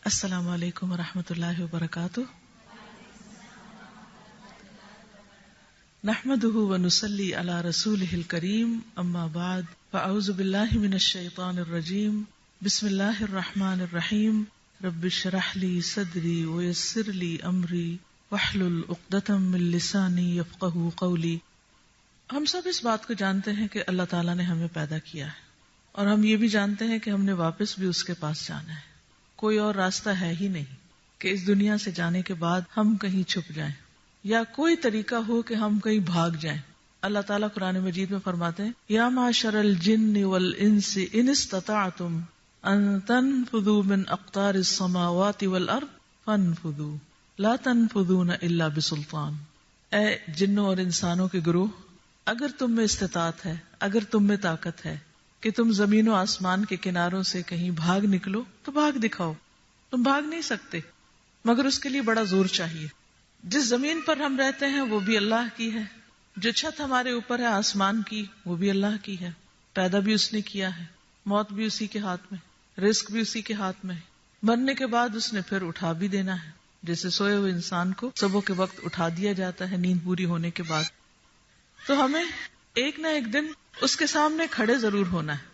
السلام علیکم ورحمۃ اللہ وبرکاتہ. نحمده ونصلی علی رسولہ الکریم. اما بعد فاعوذ باللہ من الشیطان الرجیم. بسم اللہ الرحمن الرحیم. رب اشرح لی صدری ویسر لی امری واحلل عقدۃ من لسانی یفقہوا قولی. ہم سب اس بات کو جانتے ہیں کہ اللہ تعالیٰ نے ہمیں پیدا کیا ہے، اور ہم یہ بھی جانتے ہیں کہ ہم نے واپس بھی اس کے پاس جانا ہے. کوئی اور راستہ ہے ہی نہیں کہ اس دنیا سے جانے کے بعد ہم کہیں چھپ جائیں یا کوئی طریقہ ہو کہ ہم کہیں بھاگ جائیں. اللہ تعالیٰ قرآن مجید میں فرماتے ہیں یا معشر الجن والانس ان استطعتم ان تنفذوا من اقطار السماوات والارض فانفذوا لا تنفذون الا بسلطان. اے جنوں اور انسانوں کے گروہ، اگر تم میں استطاعت ہے، اگر تم میں طاقت ہے کہ تم زمین و آسمان کے کناروں سے کہیں بھاگ نکلو تو بھاگ دکھاؤ. تم بھاگ نہیں سکتے مگر اس کے لیے بڑا زور چاہیے. جس زمین پر ہم رہتے ہیں وہ بھی اللہ کی ہے، جو چھت ہمارے اوپر ہے آسمان کی وہ بھی اللہ کی ہے. پیدا بھی اس نے کیا ہے، موت بھی اسی کے ہاتھ میں، رزق بھی اسی کے ہاتھ میں. مرنے کے بعد اس نے پھر اٹھا بھی دینا ہے، جیسے سوئے ہوئے انسان کو صبح کے وقت اٹھا دیا جاتا ہے نیند پوری ہونے کے بعد. تو ہمیں ایک نہ ایک دن اس کے سامنے کھڑے ضرور ہونا ہے،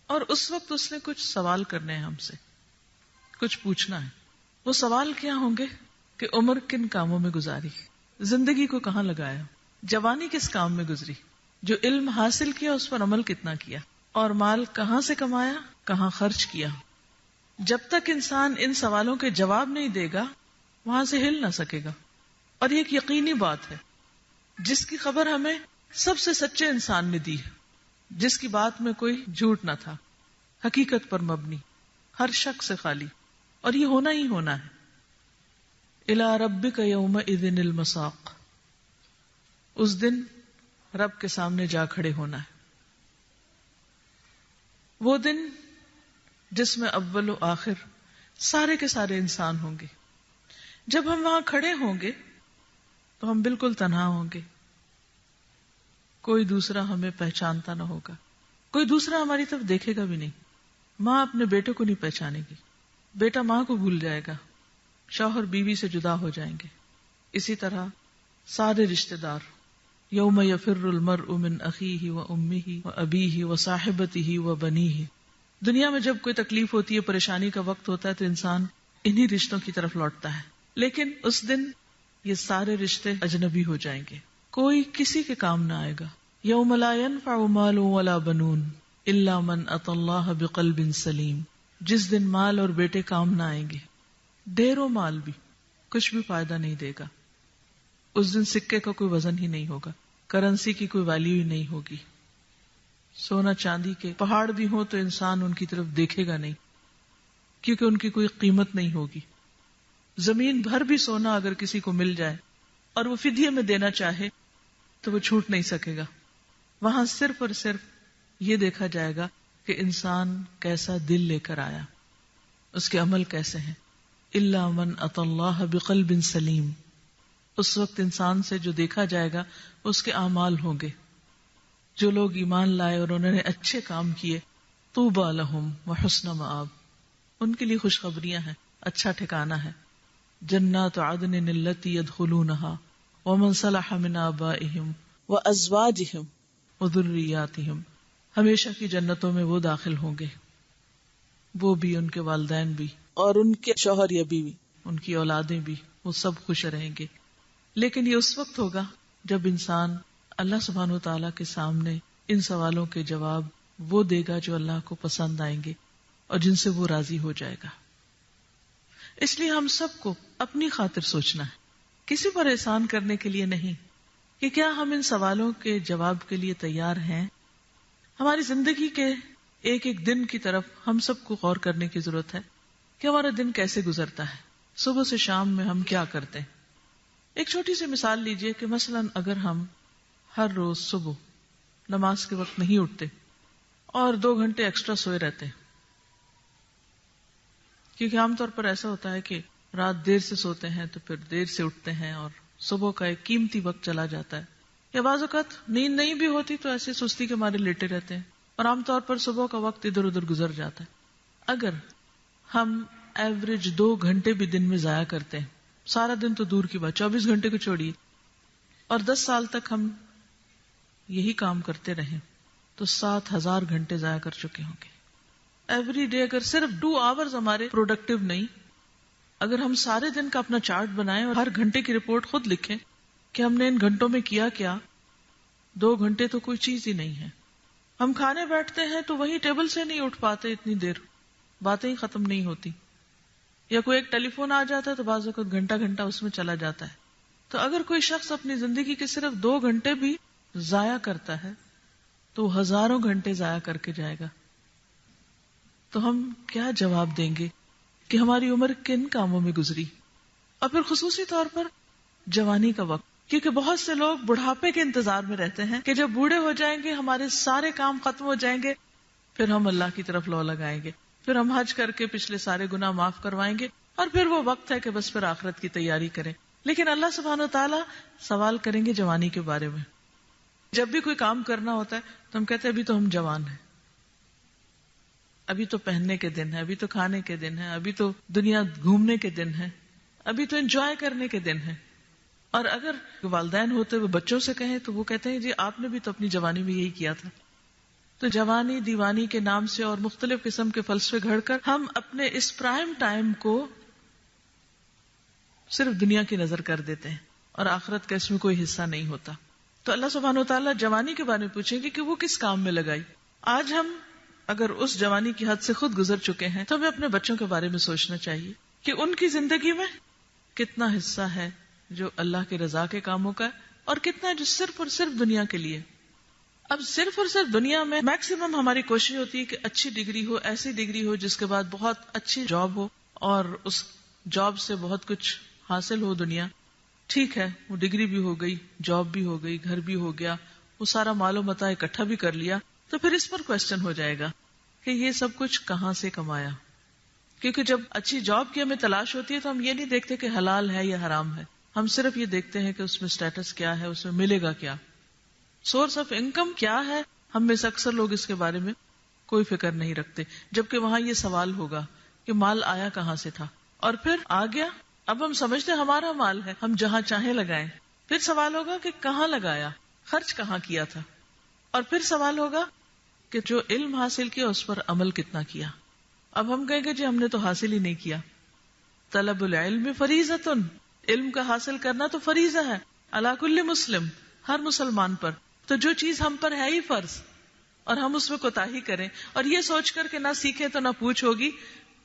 اور اس وقت اس نے کچھ سوال کرنے ہیں، ہم سے کچھ پوچھنا ہے. وہ سوال کیا ہوں گے کہ عمر کن کاموں میں گزاری، زندگی کو کہاں لگایا، جوانی کس کام میں گزری، جو علم حاصل کیا اس پر عمل کتنا کیا، اور مال کہاں سے کمایا، کہاں خرچ کیا. جب تک انسان ان سوالوں کے جواب نہیں دے گا وہاں سے ہل نہ سکے گا. اور یہ ایک یقینی بات ہے جس کی خبر ہمیں سب سے سچے انسان نے دی ہے، جس کی بات میں کوئی جھوٹ نہ تھا، حقیقت پر مبنی، ہر شک سے خالی. اور یہ ہونا ہی ہونا ہے. الی ربک یومئذ المساق. اس دن رب کے سامنے جا کھڑے ہونا ہے. وہ دن جس میں اول و آخر سارے کے سارے انسان ہوں گے. جب ہم وہاں کھڑے ہوں گے تو ہم بالکل تنہا ہوں گے. کوئی دوسرا ہمیں پہچانتا نہ ہوگا، کوئی دوسرا ہماری طرف دیکھے گا بھی نہیں. ماں اپنے بیٹے کو نہیں پہچانے گی، بیٹا ماں کو بھول جائے گا، شوہر بیوی سے جدا ہو جائیں گے. اسی طرح سارے رشتہ دار. یوم یفر المرء من اخیہ و امہ و ابیہ و صاحبتہ و بنیہ. دنیا میں جب کوئی تکلیف ہوتی ہے، پریشانی کا وقت ہوتا ہے تو انسان انہی رشتوں کی طرف لوٹتا ہے. لیکن اس دن یہ سارے رشتے اجنبی ہو جائیں گے، کوئی کسی کے کام نہ آئے گا. یوم لا ينفع مال ولا بنون الا من اتى الله بقلب سلیم. جس دن مال اور بیٹے کام نہ آئیں گے، ڈھیروں مال بھی کچھ بھی فائدہ نہیں دے گا. اس دن سکے کا کوئی وزن ہی نہیں ہوگا، کرنسی کی کوئی ویلیو ہی نہیں ہوگی. سونا چاندی کے پہاڑ بھی ہوں تو انسان ان کی طرف دیکھے گا نہیں، کیونکہ ان کی کوئی قیمت نہیں ہوگی. زمین بھر بھی سونا اگر کسی کو مل جائے اور وہ فدیے میں دینا چاہے تو وہ چھوٹ نہیں سکے گا. وہاں صرف اور صرف یہ دیکھا جائے گا کہ انسان کیسا دل لے کر آیا، اس کے عمل کیسے ہیں. الا من اتی اللہ بقلب سلیم. اس وقت انسان سے جو دیکھا جائے گا اس کے اعمال ہوں گے. جو لوگ ایمان لائے اور انہوں نے اچھے کام کیے، طوبی لہم وحسن مآب. ان کے لیے خوشخبریاں ہیں، اچھا ٹھکانہ ہے. جنات عدن التی یدخلونہا ومن صلح من آبائہم وازواجہم وذریاتہم. ہمیشہ کی جنتوں میں وہ داخل ہوں گے، وہ بھی، ان کے والدین بھی، اور ان کے شوہر یا بیوی، ان کی اولادیں بھی، وہ سب خوش رہیں گے. لیکن یہ اس وقت ہوگا جب انسان اللہ سبحانہ وتعالیٰ کے سامنے ان سوالوں کے جواب وہ دے گا جو اللہ کو پسند آئیں گے اور جن سے وہ راضی ہو جائے گا. اس لیے ہم سب کو اپنی خاطر سوچنا ہے، کسی پر احسان کرنے کے لیے نہیں، کہ کیا ہم ان سوالوں کے جواب کے لیے تیار ہیں. ہماری زندگی کے ایک ایک دن کی طرف ہم سب کو غور کرنے کی ضرورت ہے کہ ہمارا دن کیسے گزرتا ہے، صبح سے شام میں ہم کیا کرتے ہیں. ایک چھوٹی سی مثال لیجئے کہ مثلا اگر ہم ہر روز صبح نماز کے وقت نہیں اٹھتے اور 2 گھنٹے ایکسٹرا سوئے رہتے ہیں، کیونکہ عام طور پر ایسا ہوتا ہے کہ رات دیر سے سوتے ہیں تو پھر دیر سے اٹھتے ہیں اور صبح کا ایک قیمتی وقت چلا جاتا ہے. یا بعض اوقات نیند نہیں بھی ہوتی تو ایسے سستی کے مارے لیٹے رہتے ہیں اور عام طور پر صبح کا وقت ادھر ادھر گزر جاتا ہے. اگر ہم ایوریج 2 گھنٹے بھی دن میں ضائع کرتے ہیں. سارا دن تو دور کی بات، 24 گھنٹے کو چھوڑیے، اور 10 سال تک ہم یہی کام کرتے رہے تو 7,000 گھنٹے ضائع کر چکے ہوں گے. ایوری ڈے اگر صرف 2 آورز ہمارے پروڈکٹیو نہیں، اگر ہم سارے دن کا اپنا چارٹ بنائیں اور ہر گھنٹے کی رپورٹ خود لکھیں کہ ہم نے ان گھنٹوں میں کیا کیا، 2 گھنٹے تو کوئی چیز ہی نہیں ہے. ہم کھانے بیٹھتے ہیں تو وہی ٹیبل سے نہیں اٹھ پاتے اتنی دیر، باتیں ہی ختم نہیں ہوتی، یا کوئی ایک ٹیلی فون آ جاتا ہے تو بعض وقت گھنٹہ گھنٹہ اس میں چلا جاتا ہے. تو اگر کوئی شخص اپنی زندگی کے صرف 2 گھنٹے بھی ضائع کرتا ہے تو وہ ہزاروں گھنٹے ضائع کر کے جائے گا. تو ہم کیا جواب دیں گے کہ ہماری عمر کن کاموں میں گزری؟ اور پھر خصوصی طور پر جوانی کا وقت، کیونکہ بہت سے لوگ بڑھاپے کے انتظار میں رہتے ہیں کہ جب بوڑھے ہو جائیں گے، ہمارے سارے کام ختم ہو جائیں گے، پھر ہم اللہ کی طرف لو لگائیں گے، پھر ہم حج کر کے پچھلے سارے گناہ معاف کروائیں گے، اور پھر وہ وقت ہے کہ بس پھر آخرت کی تیاری کریں. لیکن اللہ سبحانہ و تعالیٰ سوال کریں گے جوانی کے بارے میں. جب بھی کوئی کام کرنا ہوتا ہے تو ہم کہتے ہیں ابھی تو ہم جوان ہیں، ابھی تو پہننے کے دن ہے، ابھی تو کھانے کے دن ہے، ابھی تو دنیا گھومنے کے دن ہے، ابھی تو انجوائے کرنے کے دن ہے. اور اگر والدین ہوتے ہوئے بچوں سے کہیں تو وہ کہتے ہیں جی آپ نے بھی تو اپنی جوانی میں یہی کیا تھا. تو جوانی دیوانی کے نام سے اور مختلف قسم کے فلسفے گھڑ کر ہم اپنے اس پرائم ٹائم کو صرف دنیا کی نظر کر دیتے ہیں اور آخرت کا اس میں کوئی حصہ نہیں ہوتا. تو اللہ سبحانہ و تعالیٰ جوانی کے بارے میں پوچھیں گے کہ وہ کس کام میں لگائی. آج ہم اگر اس جوانی کی حد سے خود گزر چکے ہیں تو ہمیں اپنے بچوں کے بارے میں سوچنا چاہیے کہ ان کی زندگی میں کتنا حصہ ہے جو اللہ کی رضا کے کاموں کا ہے اور کتنا جو صرف اور صرف دنیا کے لیے. اب صرف اور صرف دنیا میں میکسیمم ہماری کوشش ہوتی ہے کہ اچھی ڈگری ہو، ایسی ڈگری ہو جس کے بعد بہت اچھی جاب ہو اور اس جاب سے بہت کچھ حاصل ہو. دنیا ٹھیک ہے، وہ ڈگری بھی ہو گئی، جاب بھی ہو گئی، گھر بھی ہو گیا، وہ سارا مال و متاع اکٹھا بھی کر لیا، تو پھر اس پر کوشچن ہو جائے گا کہ یہ سب کچھ کہاں سے کمایا. کیونکہ جب اچھی جاب کی ہمیں تلاش ہوتی ہے تو ہم یہ نہیں دیکھتے کہ حلال ہے یا حرام ہے، ہم صرف یہ دیکھتے ہیں کہ اس میں سٹیٹس کیا ہے، اس میں ملے گا کیا، سورس آف انکم کیا ہے. ہم میں سے اکثر لوگ اس کے بارے میں کوئی فکر نہیں رکھتے، جبکہ وہاں یہ سوال ہوگا کہ مال آیا کہاں سے تھا. اور پھر آ گیا، اب ہم سمجھتے ہیں ہمارا مال ہے، ہم جہاں چاہیں لگائیں. پھر سوال ہوگا کہ کہاں لگایا، خرچ کہاں کیا تھا. اور پھر سوال ہوگا کہ جو علم حاصل کیا اس پر عمل کتنا کیا. اب ہم کہیں گے جی ہم نے تو حاصل ہی نہیں کیا. طلب العلم فریضۃ، علم کا حاصل کرنا تو فریضہ ہے علی کل مسلم، ہر مسلمان پر. تو جو چیز ہم پر ہے ہی فرض اور ہم اس میں کوتاہی کریں اور یہ سوچ کر کہ نہ سیکھیں تو نہ پوچھ ہوگی،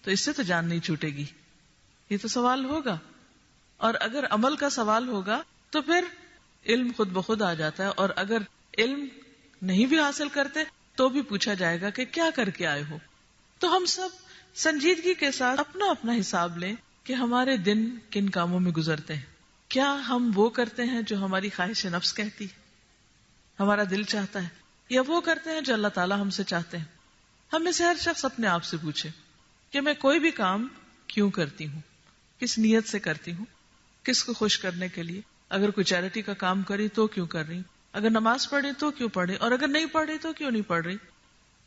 تو اس سے تو جان نہیں چھوٹے گی. یہ تو سوال ہوگا. اور اگر عمل کا سوال ہوگا تو پھر علم خود بخود آ جاتا ہے. اور اگر علم نہیں بھی حاصل کرتے تو بھی پوچھا جائے گا کہ کیا کر کے آئے ہو. تو ہم سب سنجیدگی کے ساتھ اپنا اپنا حساب لیں کہ ہمارے دن کن کاموں میں گزرتے ہیں. کیا ہم وہ کرتے ہیں جو ہماری خواہش نفس کہتی ہے، ہمارا دل چاہتا ہے، یا وہ کرتے ہیں جو اللہ تعالیٰ ہم سے چاہتے ہیں. ہم میں سے ہر شخص اپنے آپ سے پوچھے کہ میں کوئی بھی کام کیوں کرتی ہوں، کس نیت سے کرتی ہوں، کس کو خوش کرنے کے لیے. اگر کوئی چیریٹی کا کام کری تو کیوں کر رہی، اگر نماز پڑھی تو کیوں پڑھی، اور اگر نہیں پڑھی تو کیوں نہیں پڑھ رہی.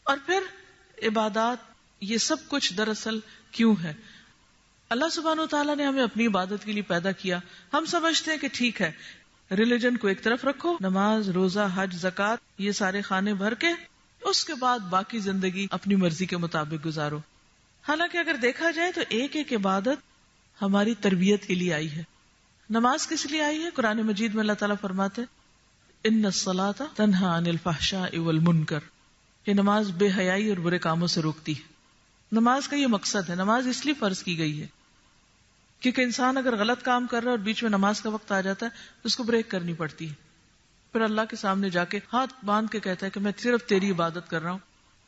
اور پھر عبادات، یہ سب کچھ دراصل کیوں ہے. اللہ سبحانہ و تعالیٰ نے ہمیں اپنی عبادت کے لیے پیدا کیا. ہم سمجھتے ہیں کہ ٹھیک ہے ریلیجن کو ایک طرف رکھو، نماز، روزہ، حج، زکوٰۃ، یہ سارے خانے بھر کے اس کے بعد باقی زندگی اپنی مرضی کے مطابق گزارو. حالانکہ اگر دیکھا جائے تو ایک ایک عبادت ہماری تربیت کے لیے آئی ہے. نماز کس لیے آئی ہے؟ قرآن مجید میں اللہ تعالیٰ فرماتے ان الصلاۃ تنہی عن الفحشاء والمنکر، یہ نماز بے حیائی اور برے کاموں سے روکتی ہے. نماز کا یہ مقصد ہے. نماز اس لیے فرض کی گئی ہے کیونکہ انسان اگر غلط کام کر رہا ہے اور بیچ میں نماز کا وقت آ جاتا ہے تو اس کو بریک کرنی پڑتی ہے. پھر اللہ کے سامنے جا کے ہاتھ باندھ کے کہتا ہے کہ میں صرف تیری عبادت کر رہا ہوں،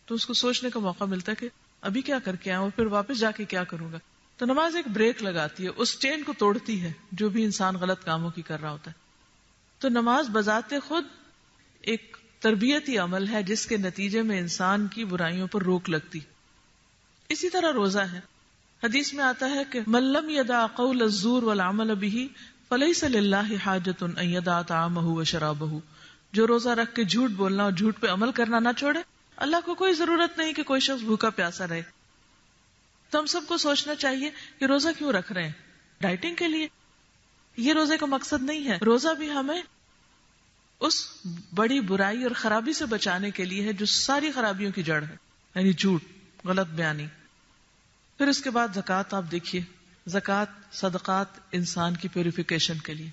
تو اس کو سوچنے کا موقع ملتا ہے کہ ابھی کیا کر کے آیا اور پھر واپس جا کے کیا کروں گا. تو نماز ایک بریک لگاتی ہے، اس چین کو توڑتی ہے جو بھی انسان غلط کاموں کی کر رہا ہوتا ہے. تو نماز بذات خود ایک تربیتی عمل ہے جس کے نتیجے میں انسان کی برائیوں پر روک لگتی. اسی طرح روزہ ہے. حدیث میں آتا ہے کہ من لم یدع قول الزور والعمل به فلیس للہ حاجۃ ان یدع طعامہ وشرابہ، جو روزہ رکھ کے جھوٹ بولنا اور جھوٹ پہ عمل کرنا نہ چھوڑے، اللہ کو کوئی ضرورت نہیں کہ کوئی شخص بھوکا پیاسا رہے. تو ہم سب کو سوچنا چاہیے کہ روزہ کیوں رکھ رہے ہیں؟ ڈائٹنگ کے لیے؟ یہ روزے کا مقصد نہیں ہے. روزہ بھی ہمیں اس بڑی برائی اور خرابی سے بچانے کے لیے ہے جو ساری خرابیوں کی جڑ ہے، یعنی جھوٹ، غلط بیانی. پھر اس کے بعد زکوٰۃ. آپ دیکھیے زکوٰۃ، صدقات انسان کی پیوریفیکیشن کے لیے،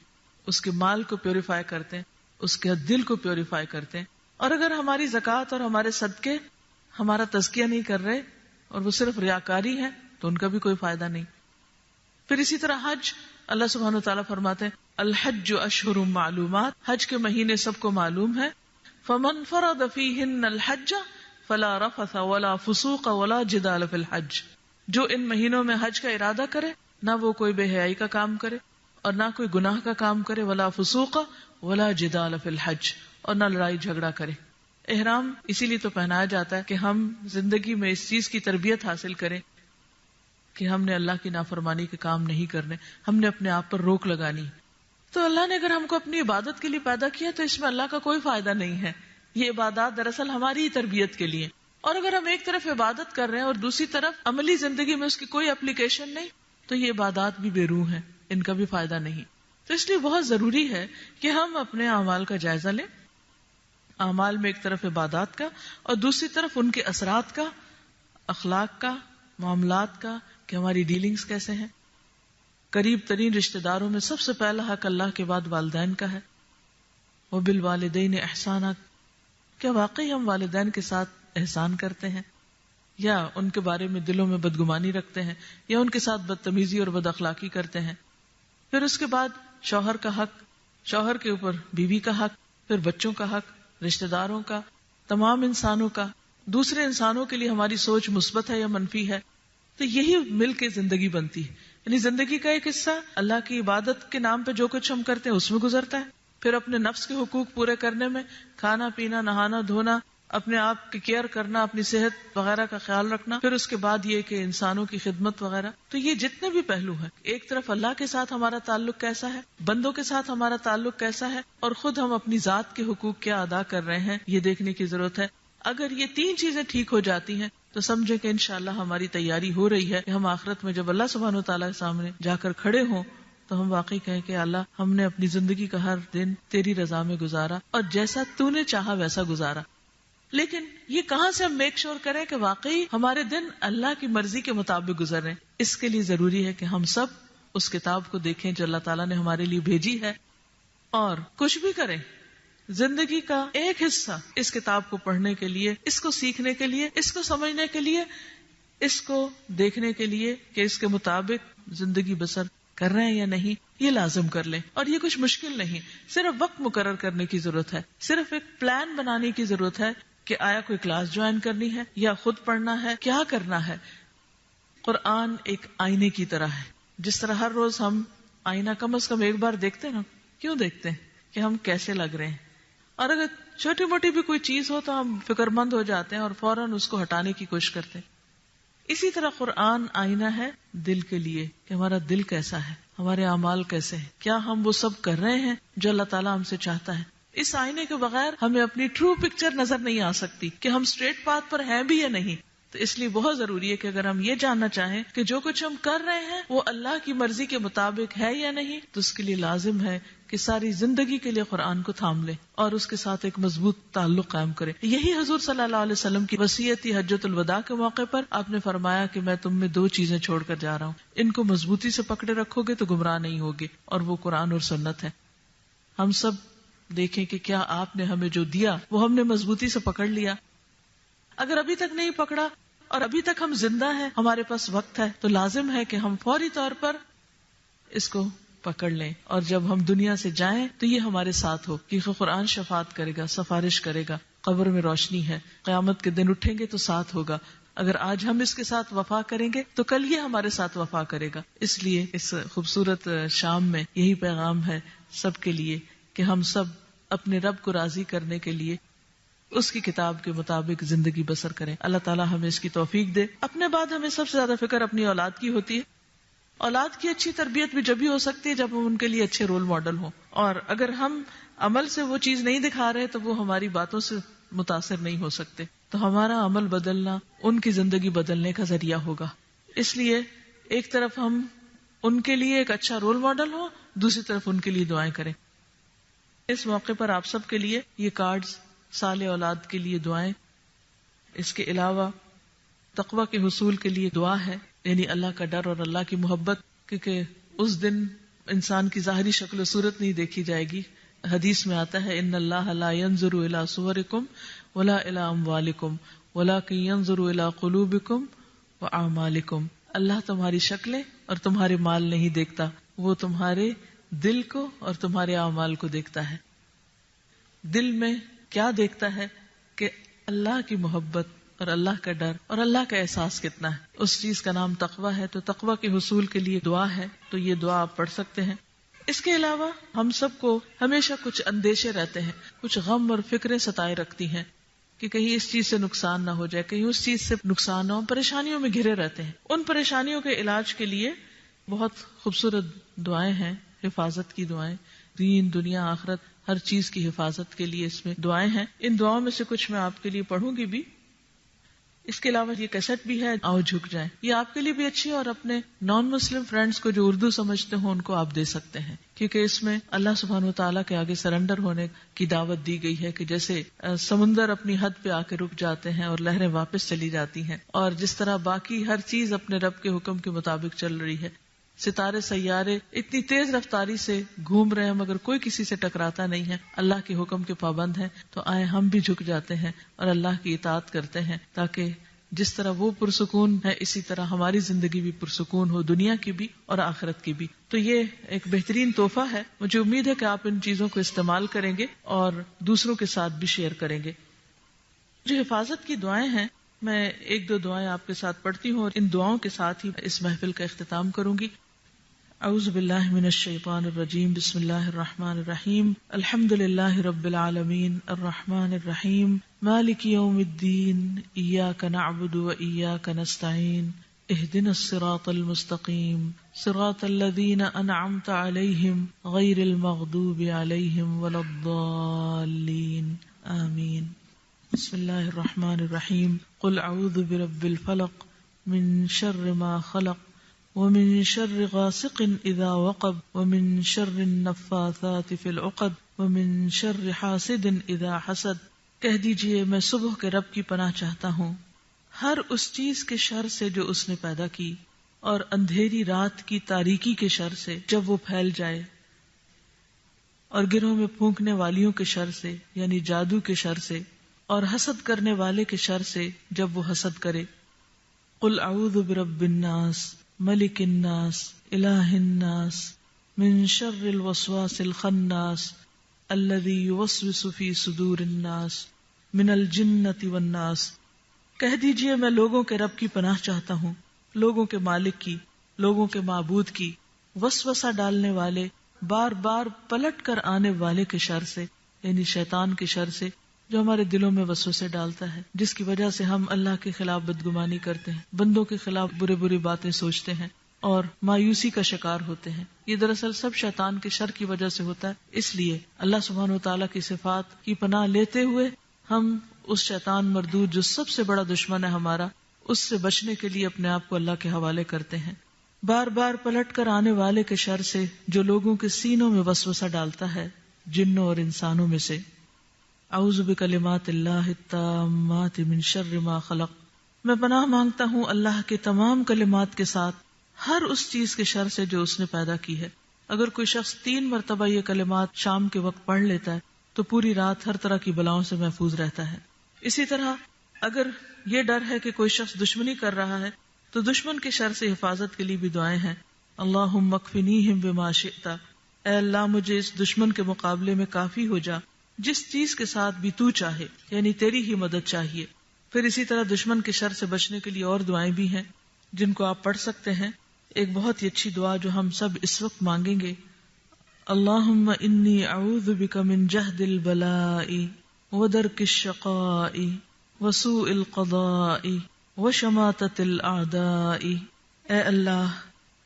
اس کے مال کو پیوریفائی کرتے ہیں، اس کے دل کو پیوریفائی کرتے ہیں. اور اگر ہماری زکوٰۃ اور ہمارے صدقے ہمارا تزکیہ نہیں کر رہے اور وہ صرف ریاکاری ہے تو ان کا بھی کوئی فائدہ نہیں. پھر اسی طرح حج، اللہ سبحانہ وتعالیٰ فرماتے ہیں الحج اشہر معلومات، حج کے مہینے سب کو معلوم ہے. فمن فرض فیہن الحج فلا رفث ولا فسوق ولا جدال فی الحج، جو ان مہینوں میں حج کا ارادہ کرے نہ وہ کوئی بے حیائی کا کام کرے اور نہ کوئی گناہ کا کام کرے، ولا فسوق ولا جدال فی الحج، اور نہ لڑائی جھگڑا کرے. احرام اسی لیے تو پہنایا جاتا ہے کہ ہم زندگی میں اس چیز کی تربیت حاصل کریں کہ ہم نے اللہ کی نافرمانی کے کام نہیں کرنے، ہم نے اپنے آپ پر روک لگانی. تو اللہ نے اگر ہم کو اپنی عبادت کے لیے پیدا کیا تو اس میں اللہ کا کوئی فائدہ نہیں ہے. یہ عبادات دراصل ہماری ہی تربیت کے لیے. اور اگر ہم ایک طرف عبادت کر رہے ہیں اور دوسری طرف عملی زندگی میں اس کی کوئی اپلیکیشن نہیں تو یہ عبادات بھی بے روح ہیں، ان کا بھی فائدہ نہیں. تو اس لیے بہت ضروری ہے کہ ہم اپنے اعمال کا جائزہ لیں. اعمال میں ایک طرف عبادات کا اور دوسری طرف ان کے اثرات کا، اخلاق کا، معاملات کا، کہ ہماری ڈیلنگز کیسے ہیں. قریب ترین رشتہ داروں میں سب سے پہلا حق اللہ کے بعد والدین کا ہے. وبالوالدین احسانا، کیا واقعی ہم والدین کے ساتھ احسان کرتے ہیں یا ان کے بارے میں دلوں میں بدگمانی رکھتے ہیں یا ان کے ساتھ بدتمیزی اور بد اخلاقی کرتے ہیں. پھر اس کے بعد شوہر کا حق، شوہر کے اوپر بیوی کا حق، پھر بچوں کا حق، رشتہ داروں کا، تمام انسانوں کا. دوسرے انسانوں کے لیے ہماری سوچ مثبت ہے یا منفی ہے. تو یہی مل کے زندگی بنتی ہے. یعنی زندگی کا ایک حصہ اللہ کی عبادت کے نام پہ جو کچھ ہم کرتے ہیں اس میں گزرتا ہے. پھر اپنے نفس کے حقوق پورے کرنے میں کھانا پینا، نہانا دھونا، اپنے آپ کی کیئر کرنا، اپنی صحت وغیرہ کا خیال رکھنا. پھر اس کے بعد یہ کہ انسانوں کی خدمت وغیرہ. تو یہ جتنے بھی پہلو ہیں، ایک طرف اللہ کے ساتھ ہمارا تعلق کیسا ہے، بندوں کے ساتھ ہمارا تعلق کیسا ہے، اور خود ہم اپنی ذات کے حقوق کیا ادا کر رہے ہیں، یہ دیکھنے کی ضرورت ہے. اگر یہ تین چیزیں ٹھیک ہو جاتی ہیں تو سمجھے کہ انشاءاللہ ہماری تیاری ہو رہی ہے کہ ہم آخرت میں جب اللہ سبحانہ وتعالیٰ کے سامنے جا کر کھڑے ہوں تو ہم واقعی کہیں کہ اللہ ہم نے اپنی زندگی کا ہر دن تیری رضا میں گزارا اور جیسا تو نے چاہا ویسا گزارا. لیکن یہ کہاں سے ہم میک شور کریں کہ واقعی ہمارے دن اللہ کی مرضی کے مطابق گزر رہے ہیں؟ اس کے لیے ضروری ہے کہ ہم سب اس کتاب کو دیکھیں جو اللہ تعالیٰ نے ہمارے لیے بھیجی ہے، اور کچھ بھی کریں زندگی کا ایک حصہ اس کتاب کو پڑھنے کے لیے، اس کو سیکھنے کے لیے، اس کو سمجھنے کے لیے، اس کو دیکھنے کے لیے کہ اس کے مطابق زندگی بسر کر رہے ہیں یا نہیں، یہ لازم کر لیں. اور یہ کچھ مشکل نہیں، صرف وقت مقرر کرنے کی ضرورت ہے، صرف ایک پلان بنانے کی ضرورت ہے کہ آیا کوئی کلاس جوائن کرنی ہے یا خود پڑھنا ہے، کیا کرنا ہے. قرآن ایک آئینے کی طرح ہے. جس طرح ہر روز ہم آئینہ کم از کم ایک بار دیکھتے ہیں نا، کیوں دیکھتے ہیں؟ کہ ہم کیسے لگ رہے ہیں. اور اگر چھوٹی موٹی بھی کوئی چیز ہو تو ہم فکر مند ہو جاتے ہیں اور فوراً اس کو ہٹانے کی کوشش کرتے ہیں. اسی طرح قرآن آئینہ ہے دل کے لیے کہ ہمارا دل کیسا ہے، ہمارے اعمال کیسے ہیں، کیا ہم وہ سب کر رہے ہیں جو اللہ تعالیٰ ہم سے چاہتا ہے. اس آئینے کے بغیر ہمیں اپنی ٹرو پکچر نظر نہیں آ سکتی کہ ہم اسٹریٹ پاتھ پر ہیں بھی یا نہیں. تو اس لیے بہت ضروری ہے کہ اگر ہم یہ جاننا چاہیں کہ جو کچھ ہم کر رہے ہیں وہ اللہ کی مرضی کے مطابق ہے یا نہیں، تو اس کے لیے لازم ہے کہ ساری زندگی کے لیے قرآن کو تھام لیں اور اس کے ساتھ ایک مضبوط تعلق قائم کریں. یہی حضور صلی اللہ علیہ وسلم کی وصیت تھی. حجۃ الوداع کے موقع پر آپ نے فرمایا کہ میں تم میں دو چیزیں چھوڑ کر جا رہا ہوں، ان کو مضبوطی سے پکڑے رکھو گے تو گمراہ نہیں ہوگے، اور وہ قرآن اور سنت ہے. ہم سب دیکھیں کہ کیا آپ نے ہمیں جو دیا وہ ہم نے مضبوطی سے پکڑ لیا. اگر ابھی تک نہیں پکڑا اور ابھی تک ہم زندہ ہیں، ہمارے پاس وقت ہے، تو لازم ہے کہ ہم فوری طور پر اس کو پکڑ لیں، اور جب ہم دنیا سے جائیں تو یہ ہمارے ساتھ ہو. کیونکہ قرآن شفاعت کرے گا، سفارش کرے گا، قبر میں روشنی ہے، قیامت کے دن اٹھیں گے تو ساتھ ہوگا. اگر آج ہم اس کے ساتھ وفا کریں گے تو کل یہ ہمارے ساتھ وفا کرے گا. اس لیے اس خوبصورت شام میں یہی پیغام ہے سب کے لیے کہ ہم سب اپنے رب کو راضی کرنے کے لیے اس کی کتاب کے مطابق زندگی بسر کریں. اللہ تعالیٰ ہمیں اس کی توفیق دے. اپنے بعد ہمیں سب سے زیادہ فکر اپنی اولاد کی ہوتی ہے. اولاد کی اچھی تربیت بھی جب ہی ہو سکتی ہے جب ہم ان کے لیے اچھے رول ماڈل ہوں، اور اگر ہم عمل سے وہ چیز نہیں دکھا رہے تو وہ ہماری باتوں سے متاثر نہیں ہو سکتے. تو ہمارا عمل بدلنا ان کی زندگی بدلنے کا ذریعہ ہوگا. اس لیے ایک طرف ہم ان کے لیے ایک اچھا رول ماڈل ہو، دوسری طرف ان کے لیے دعائیں کریں. اس موقع پر آپ سب کے لیے یہ کارڈز صالح اولاد کے لیے دعائیں، اس کے علاوہ تقوی کے حصول کے لیے دعا ہے، یعنی اللہ کا ڈر اور اللہ کی محبت، کیونکہ اس دن انسان کی ظاہری شکل و صورت نہیں دیکھی جائے گی. حدیث میں آتا ہے ان اللہ لا ينظر الى صورکم ولا الى اموالکم ولکن ينظر الى قلوبکم واعمالکم. اللہ تمہاری شکلیں اور تمہارے مال نہیں دیکھتا، وہ تمہارے دل کو اور تمہارے اعمال کو دیکھتا ہے. دل میں کیا دیکھتا ہے کہ اللہ کی محبت اور اللہ کا ڈر اور اللہ کا احساس کتنا ہے. اس چیز کا نام تقوی ہے. تو تقوی کے حصول کے لیے دعا ہے، تو یہ دعا آپ پڑھ سکتے ہیں. اس کے علاوہ ہم سب کو ہمیشہ کچھ اندیشے رہتے ہیں، کچھ غم اور فکریں ستائے رکھتی ہیں کہ کہیں اس چیز سے نقصان نہ ہو جائے، کہیں اس چیز سے نقصان نہ ہو. پریشانیوں میں گھرے رہتے ہیں. ان پریشانیوں کے علاج کے لیے بہت خوبصورت دعائیں ہیں، حفاظت کی دعائیں، دین دنیا آخرت ہر چیز کی حفاظت کے لیے اس میں دعائیں ہیں. ان دعاؤں میں سے کچھ میں آپ کے لیے پڑھوں گی بھی. اس کے علاوہ یہ کیسٹ بھی ہے، آؤ جھک جائیں، یہ آپ کے لیے بھی اچھی ہے، اور اپنے نان مسلم فرینڈز کو جو اردو سمجھتے ہوں ان کو آپ دے سکتے ہیں، کیونکہ اس میں اللہ سبحانہ و تعالیٰ کے آگے سرنڈر ہونے کی دعوت دی گئی ہے کہ جیسے سمندر اپنی حد پہ آ کے رک جاتے ہیں اور لہریں واپس چلی جاتی ہیں، اور جس طرح باقی ہر چیز اپنے رب کے حکم کے مطابق چل رہی ہے. ستارے سیارے اتنی تیز رفتاری سے گھوم رہے ہیں مگر کوئی کسی سے ٹکراتا نہیں ہے، اللہ کے حکم کے پابند ہیں. تو آئے ہم بھی جھک جاتے ہیں اور اللہ کی اطاعت کرتے ہیں، تاکہ جس طرح وہ پرسکون ہے اسی طرح ہماری زندگی بھی پرسکون ہو، دنیا کی بھی اور آخرت کی بھی. تو یہ ایک بہترین تحفہ ہے. مجھے امید ہے کہ آپ ان چیزوں کو استعمال کریں گے اور دوسروں کے ساتھ بھی شیئر کریں گے. جو حفاظت کی دعائیں ہیں، میں ایک دو دعائیں آپ کے ساتھ پڑھتی ہوں اور ان دعاؤں کے ساتھ ہی اس محفل کا اختتام کروں گی. اعوذ باللہ من الشیطان الرجیم. بسم اللہ الرحمن الرحیم. الحمد للہ رب العالمین الرحمن الرحیم مالک یوم الدین. ایاک نعبد و ایاک نستعین. اہدنا الصراط المستقیم صراط الذین انعمت علیہم غیر المغضوب علیہم ولا الضالین آمین. بسم اللہ الرحمن الرحیم. قل اعوذ برب الفلق من شر ما خلق ومن شر غاسق اذا وقب ومن شر النفاثات في العقد ومن شر حاسد اذا حسد. کہہ دیجئے میں صبح کے رب کی پناہ چاہتا ہوں ہر اس چیز کے شر سے جو اس نے پیدا کی، اور اندھیری رات کی تاریکی کے شر سے جب وہ پھیل جائے، اور گرہوں میں پھونکنے والیوں کے شر سے یعنی جادو کے شر سے، اور حسد کرنے والے کے شر سے جب وہ حسد کرے. قل اعوذ برب الناس ملک الناس الہ الناس من شر الوسواس الخناس الذی یوسوس فی صدور الناس من الجنۃ والناس. کہہ دیجئے میں لوگوں کے رب کی پناہ چاہتا ہوں، لوگوں کے مالک کی، لوگوں کے معبود کی، وسوسہ ڈالنے والے، بار بار پلٹ کر آنے والے کے شر سے یعنی شیطان کے شر سے، جو ہمارے دلوں میں وسوسے ڈالتا ہے، جس کی وجہ سے ہم اللہ کے خلاف بدگمانی کرتے ہیں، بندوں کے خلاف برے برے باتیں سوچتے ہیں اور مایوسی کا شکار ہوتے ہیں. یہ دراصل سب شیطان کے شر کی وجہ سے ہوتا ہے. اس لیے اللہ سبحانہ و تعالیٰ کی صفات کی پناہ لیتے ہوئے ہم اس شیطان مردود جو سب سے بڑا دشمن ہے ہمارا، اس سے بچنے کے لیے اپنے آپ کو اللہ کے حوالے کرتے ہیں. بار بار پلٹ کر آنے والے کے شر سے جو لوگوں کے سینوں میں وسوسہ ڈالتا ہے، جنوں اور انسانوں میں سے. اعوذ بکلمات اللہ التامات من شر ما خلق. میں پناہ مانگتا ہوں اللہ کے تمام کلمات کے ساتھ ہر اس چیز کے شر سے جو اس نے پیدا کی ہے. اگر کوئی شخص 3 مرتبہ یہ کلمات شام کے وقت پڑھ لیتا ہے تو پوری رات ہر طرح کی بلاؤں سے محفوظ رہتا ہے. اسی طرح اگر یہ ڈر ہے کہ کوئی شخص دشمنی کر رہا ہے تو دشمن کے شر سے حفاظت کے لیے بھی دعائیں ہیں. اللہم اکفنیہم بما شئت. اے اللہ مجھے اس دشمن کے مقابلے میں کافی ہو جا جس چیز کے ساتھ بھی تو چاہے، یعنی تیری ہی مدد چاہیے. پھر اسی طرح دشمن کے شر سے بچنے کے لیے اور دعائیں بھی ہیں جن کو آپ پڑھ سکتے ہیں. ایک بہت ہی اچھی دعا جو ہم سب اس وقت مانگیں گے، اللہم انی اعوذ بک من جہد البلاء ودرک الشقاء وسوء القضاء وشماتۃ الاعداء. اے اللہ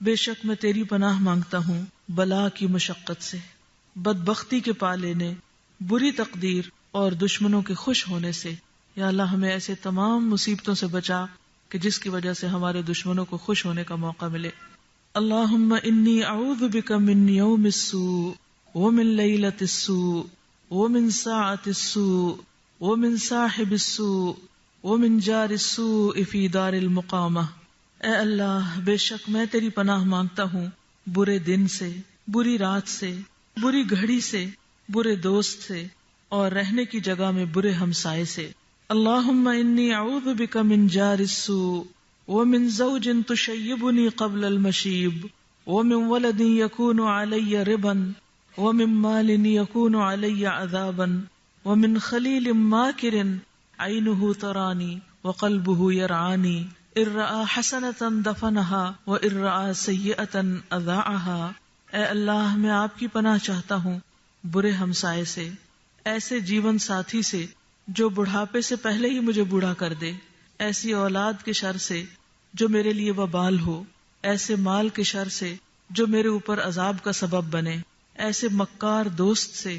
بے شک میں تیری پناہ مانگتا ہوں بلا کی مشقت سے، بدبختی کے پا لینے، بری تقدیر اور دشمنوں کے خوش ہونے سے. یا اللہ ہمیں ایسے تمام مصیبتوں سے بچا کہ جس کی وجہ سے ہمارے دشمنوں کو خوش ہونے کا موقع ملے. اللہم انی اعوذ بک من یوم السوء ومن لیلۃ السوء ومن ساعۃ السوء ومن صاحب السوء ومن جار السوء فی دار المقامہ. اے اللہ، بے شک میں تیری پناہ مانگتا ہوں برے دن سے، بری رات سے، بری گھڑی سے، برے دوست سے، اور رہنے کی جگہ میں برے ہمسائے سے. اللہم انی اعوذ بک من جار السوء ومن زوج تشیبنی قبل المشیب ومن ولد یکون علی ربا ومن مال یکون علی عذابا ومن خلیل ماکر عینہ ترانی وقلبہ یرعانی ان رأى حسنة دفنها وان رأى سیئة اذاعها. اے اللہ، میں آپ کی پناہ چاہتا ہوں برے ہمسائے سے، ایسے جیون ساتھی سے جو بڑھاپے سے پہلے ہی مجھے بوڑھا کر دے، ایسی اولاد کے شر سے جو میرے لیے وبال ہو، ایسے مال کے شر سے جو میرے اوپر عذاب کا سبب بنے، ایسے مکار دوست سے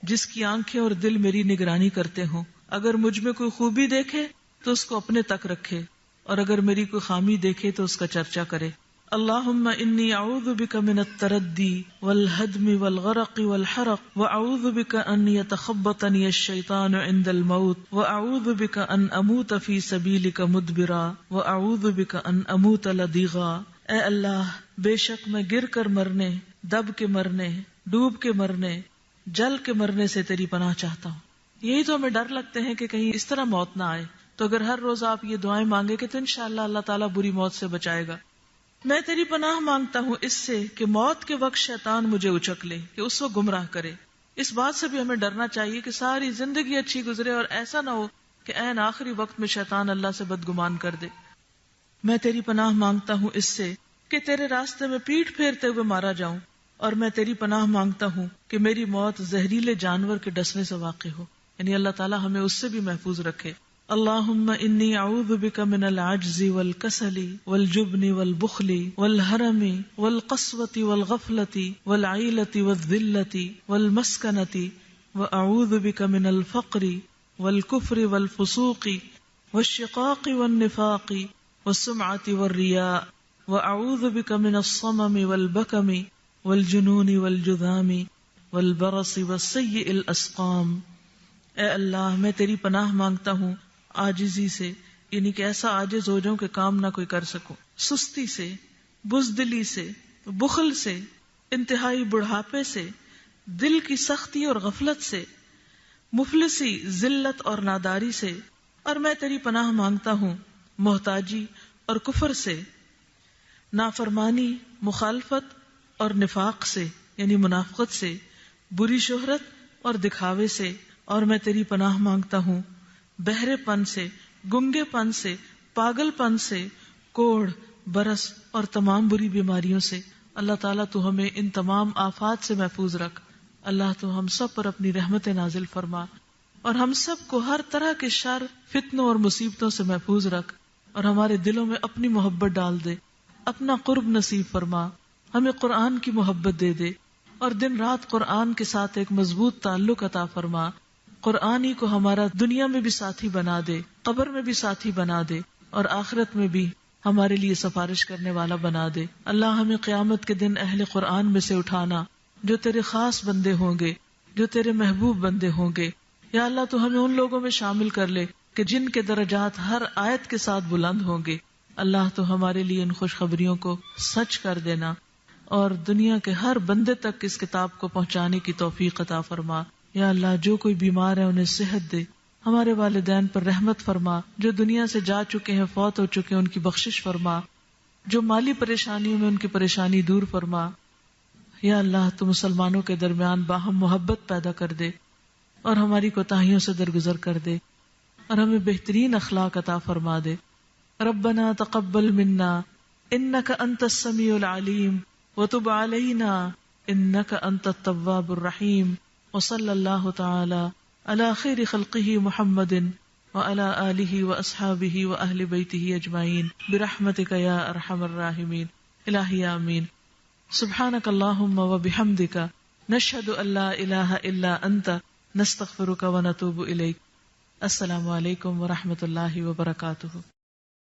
جس کی آنکھیں اور دل میری نگرانی کرتے ہوں. اگر مجھ میں کوئی خوبی دیکھے تو اس کو اپنے تک رکھے، اور اگر میری کوئی خامی دیکھے تو اس کا چرچا کرے. اللہم انی اعوذ بک من التردی والہدم والغرق والحرق واعوذ بک ان یتخبطنی الشیطان عند الموت واعوذ بک ان اموت فی سبیلک مدبرا واعوذ بک ان اموت لدیغا. اے اللہ، بے شک میں گر کر مرنے، دب کے مرنے، ڈوب کے مرنے، جل کے مرنے سے تیری پناہ چاہتا ہوں. یہی تو ہمیں ڈر لگتے ہیں کہ کہیں اس طرح موت نہ آئے. تو اگر ہر روز آپ یہ دعائیں مانگے کہ تو انشاءاللہ اللہ تعالیٰ بری موت سے بچائے گا. میں تیری پناہ مانگتا ہوں اس سے کہ موت کے وقت شیطان مجھے اچک لے، کہ اس کو گمراہ کرے. اس بات سے بھی ہمیں ڈرنا چاہیے کہ ساری زندگی اچھی گزرے اور ایسا نہ ہو کہ عین آخری وقت میں شیطان اللہ سے بدگمان کر دے. میں تیری پناہ مانگتا ہوں اس سے کہ تیرے راستے میں پیٹھ پھیرتے ہوئے مارا جاؤں، اور میں تیری پناہ مانگتا ہوں کہ میری موت زہریلے جانور کے ڈسنے سے واقع ہو، یعنی اللہ تعالیٰ ہمیں اس سے بھی محفوظ رکھے. اللہم انی اعوذ بک من العجز والکسل والجبن والبخل والحرم والقسوة والغفلة والعیلة والذلة والمسکنة واعوذ بک من الفقر والکفر والفسوق والشقاق والنفاق والسمعة والریاء واعوذ بک من الصمم والبکم والجنون والجذام والبرص والسیء الاسقام. اے اللہ، میں تیری پناہ مانگتا ہوں عاجزی سے، یعنی کہ ایسا عاجز ہو جاؤں کہ کام نہ کوئی کر سکوں، سستی سے، بزدلی سے، بخل سے، انتہائی بڑھاپے سے، دل کی سختی اور غفلت سے، مفلسی، ذلت اور ناداری سے، اور میں تیری پناہ مانگتا ہوں محتاجی اور کفر سے، نافرمانی، مخالفت اور نفاق سے، یعنی منافقت سے، بری شہرت اور دکھاوے سے، اور میں تیری پناہ مانگتا ہوں بہرے پن سے، گنگے پن سے، پاگل پن سے، کوڑھ، برس اور تمام بری بیماریوں سے. اللہ تعالیٰ تو ہمیں ان تمام آفات سے محفوظ رکھ. اللہ تو ہم سب پر اپنی رحمت نازل فرما، اور ہم سب کو ہر طرح کے شر، فتنوں اور مصیبتوں سے محفوظ رکھ، اور ہمارے دلوں میں اپنی محبت ڈال دے، اپنا قرب نصیب فرما، ہمیں قرآن کی محبت دے دے، اور دن رات قرآن کے ساتھ ایک مضبوط تعلق عطا فرما. قرآن ہی کو ہمارا دنیا میں بھی ساتھی بنا دے، قبر میں بھی ساتھی بنا دے، اور آخرت میں بھی ہمارے لیے سفارش کرنے والا بنا دے. اللہ ہمیں قیامت کے دن اہل قرآن میں سے اٹھانا، جو تیرے خاص بندے ہوں گے، جو تیرے محبوب بندے ہوں گے. یا اللہ تو ہمیں ان لوگوں میں شامل کر لے کہ جن کے درجات ہر آیت کے ساتھ بلند ہوں گے. اللہ تو ہمارے لیے ان خوشخبریوں کو سچ کر دینا، اور دنیا کے ہر بندے تک اس کتاب کو پہنچانے کی توفیق عطا فرما. یا اللہ جو کوئی بیمار ہے انہیں صحت دے، ہمارے والدین پر رحمت فرما، جو دنیا سے جا چکے ہیں، فوت ہو چکے ہیں، ان کی بخشش فرما، جو مالی پریشانیوں میں ان کی پریشانی دور فرما. یا اللہ تو مسلمانوں کے درمیان باہم محبت پیدا کر دے، اور ہماری کوتاہیوں سے درگزر کر دے، اور ہمیں بہترین اخلاق عطا فرما دے. ربنا تقبل منا انک انت السمیع العلیم وتب علینا انک انت التواب الرحیم. وصلی اللہ تعالی علی خیر خلقہ محمد وعلی آلہ واصحابہ واہل بیتہ اجمعین برحمتک یا ارحم الراحمین. الہی آمین. سبحانک اللہم وبحمدک نشہد ان لا الہ الا انت نستغفرک ونتوب الیک. السلام علیکم ورحمۃ اللہ وبرکاتہ.